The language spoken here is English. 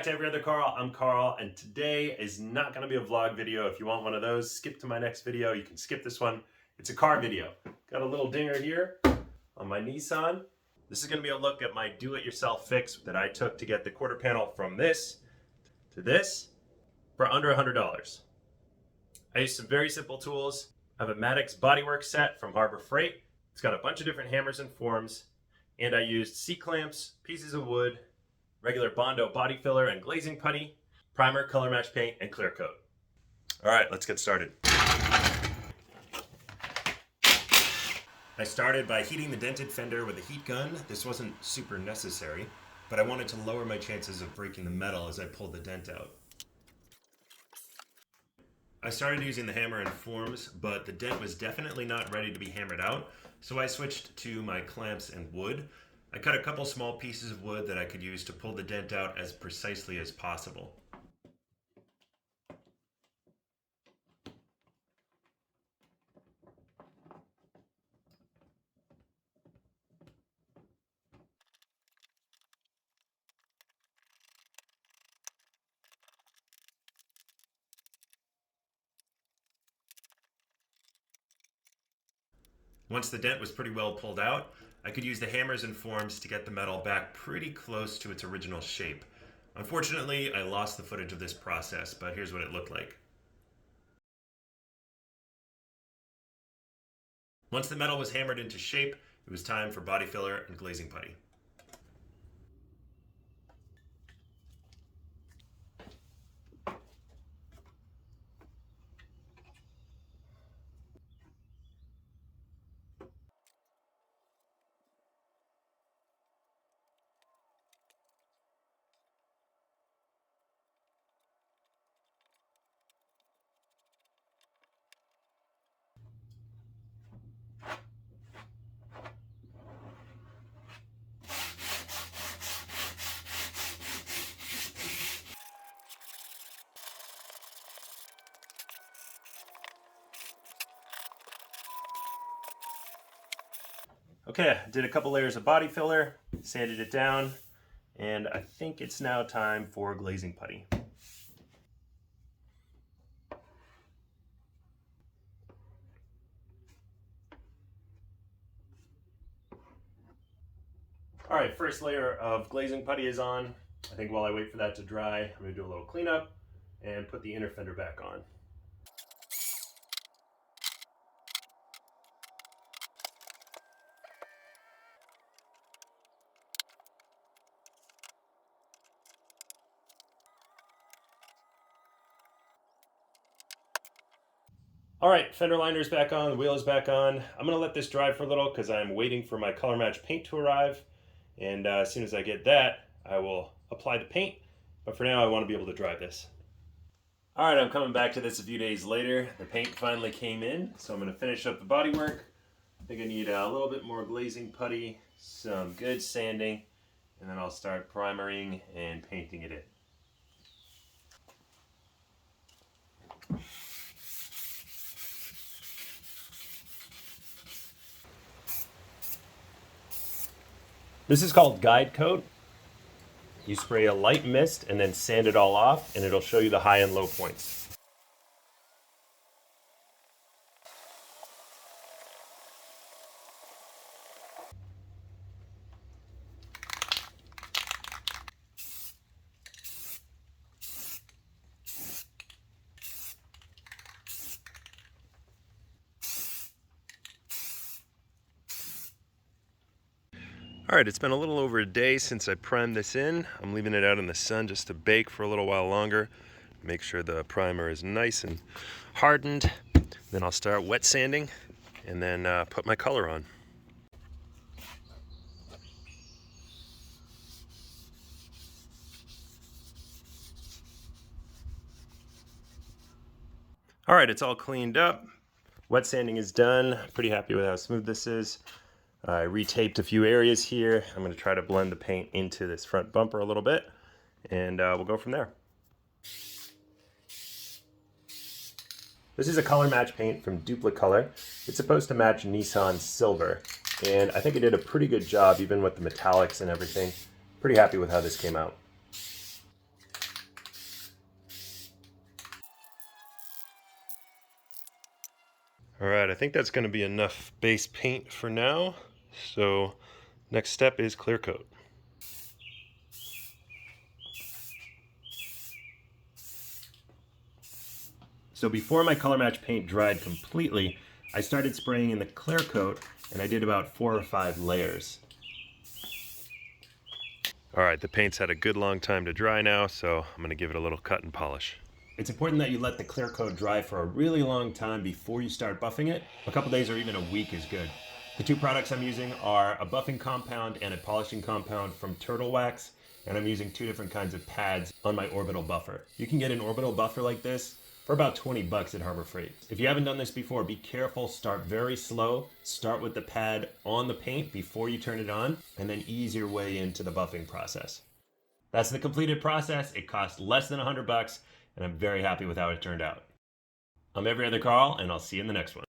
back to Every Other Carl. I'm Carl, and today is not going to be a vlog video. If you want one of those, skip to my next video. You can skip this one. It's a car video. Got a little dinger here on my Nissan. This is going to be a look at my do-it-yourself fix that I took to get the quarter panel from this to this for under $100. I used some very simple tools. I have a Maddox bodywork set from Harbor Freight. It's got a bunch of different hammers and forms, and I used C-clamps, pieces of wood, regular Bondo body filler and glazing putty, primer, color match paint, and clear coat. All right, let's get started. I started by heating the dented fender with a heat gun. This wasn't super necessary, but I wanted to lower my chances of breaking the metal as I pulled the dent out. I started using the hammer and forms, but the dent was definitely not ready to be hammered out, so I switched to my clamps and wood. I cut a couple small pieces of wood that I could use to pull the dent out as precisely as possible. Once the dent was pretty well pulled out, I could use the hammers and forms to get the metal back pretty close to its original shape. Unfortunately, I lost the footage of this process, but here's what it looked like. Once the metal was hammered into shape, it was time for body filler and glazing putty. Okay, I did a couple layers of body filler, sanded it down, and I think it's now time for glazing putty. All right, first layer of glazing putty is on. I think while I wait for that to dry, I'm gonna do a little cleanup and put the inner fender back on. All right, fender liner's back on, the wheel is back on. I'm gonna let this dry for a little because I'm waiting for my color match paint to arrive. And as soon as I get that, I will apply the paint. But for now, I wanna be able to dry this. All right, I'm coming back to this a few days later. The paint finally came in, so I'm gonna finish up the bodywork. I think I need a little bit more glazing putty, some good sanding, and then I'll start primering and painting it in. This is called guide coat. You spray a light mist and then sand it all off, and it'll show you the high and low points. All right, it's been a little over a day since I primed this in. I'm leaving it out in the sun just to bake for a little while longer. Make sure the primer is nice and hardened. Then I'll start wet sanding and then put my color on. All right, it's all cleaned up. Wet sanding is done. Pretty happy with how smooth this is. I retaped a few areas here. I'm going to try to blend the paint into this front bumper a little bit, and we'll go from there. This is a color match paint from Dupli-Color. It's supposed to match Nissan Silver, and I think it did a pretty good job even with the metallics and everything. Pretty happy with how this came out. All right, I think that's going to be enough base paint for now. So next step is clear coat. So before my color match paint dried completely, I started spraying in the clear coat, and I did about 4 or 5 layers. All right, the paint's had a good long time to dry now, so I'm gonna give it a little cut and polish. It's important that you let the clear coat dry for a really long time before you start buffing it. A couple days or even a week is good. The two products I'm using are a buffing compound and a polishing compound from Turtle Wax, and I'm using 2 different kinds of pads on my orbital buffer. You can get an orbital buffer like this for about 20 bucks at Harbor Freight. If you haven't done this before, be careful, start very slow. Start with the pad on the paint before you turn it on, and then ease your way into the buffing process. That's the completed process. It cost less than 100 bucks, and I'm very happy with how it turned out. I'm Every Other Carl, and I'll see you in the next one.